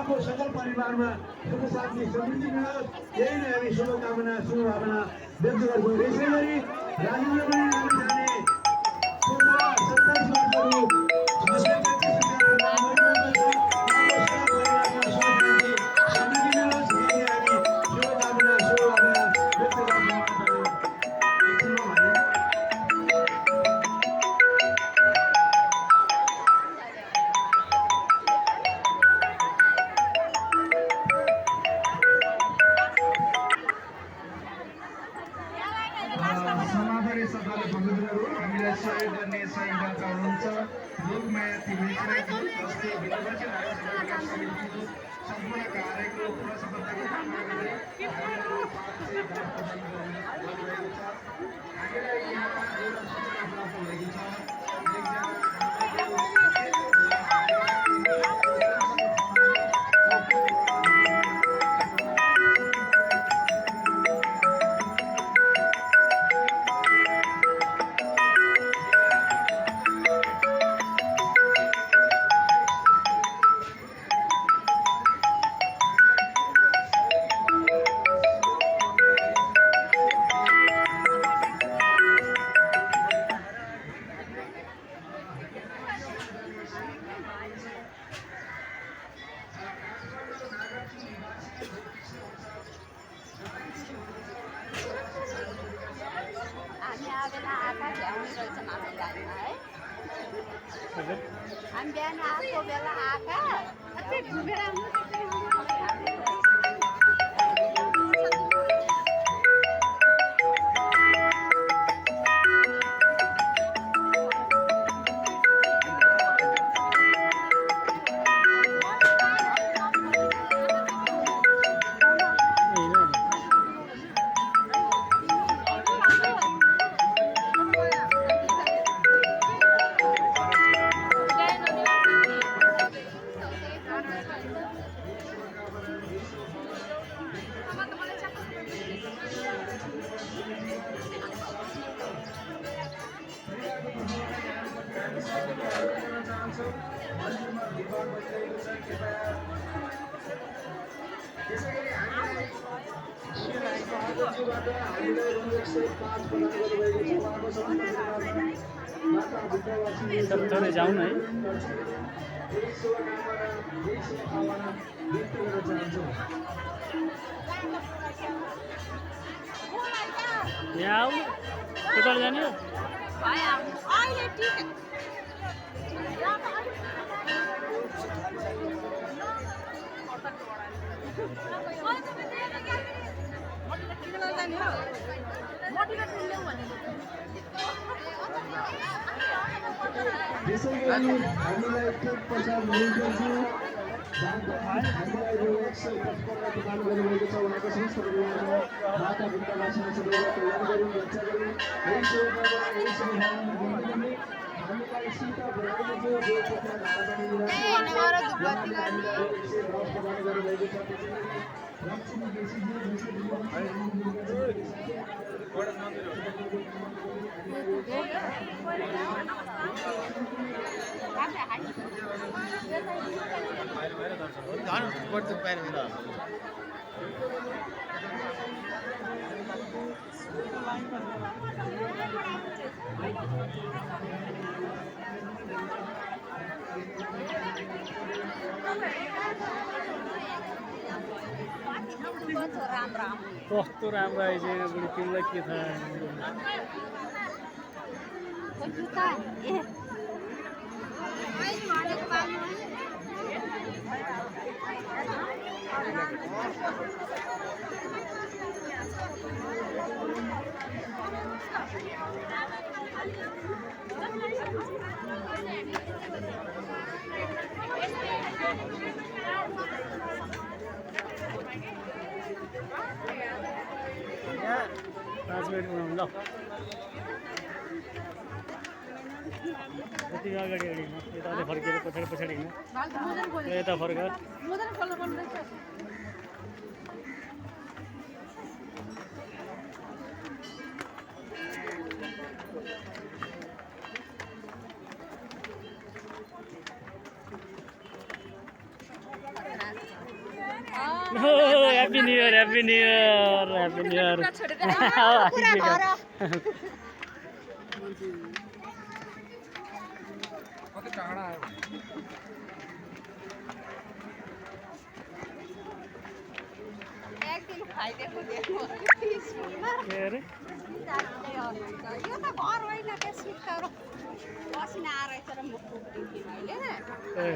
उहाँको सकल परिवारमा सुख शान्ति समृद्धि मिलोस्, यही नै हामी शुभकामना शुभभावना व्यक्त गर्छौँ। यसै गरी राजेन्द्र पनि नाम जाने पुत्र 27 वर्षहरू सहयोग गर्ने सहयोगदाता हुनुहुन्छ लोकमाया तिमिल सम्पूर्ण कार्यको पूर्ण सफलताको कामना गर्दै हामीलाई यहाँ एउटा सूचना प्राप्त भएको छ। I'm biar aku bela akak, tapi biar aku थोड़े जाऊँ न है यहाँ आऊ कता जाने हो त्यसै गरी हामीलाई एक पछाडि हुनुहुन्छ हामीलाई यो 155 प्रदान गर्नुभएको छ। उहाँको समस्त परिवारमा माता भित्तावासीले सबैलाई तयार गरी रक्षा गरी यही सेवाबाट यही सम्भावना हामीलाई सीता बराइले जो पुत्र राजाले प्रदान गर्नुभएको छ। लक्ष्मी देशीजी कस्तो राम्रो आइज तिमीलाई के थाहा पाँच मिनट बनाउँ ल यति अगाडि अगाडि यता फर्केर पछाडि पछाडि हिँड्नु यता फर्क happy new year happy new year happy new year कुरा भएर कति टाढा आयो एक दिन खाइदिएको देख्नु स्कुलमा के अरे यो त घर होइन के सुत्तर पसिना आएर र म पुग्थेँ मैले ए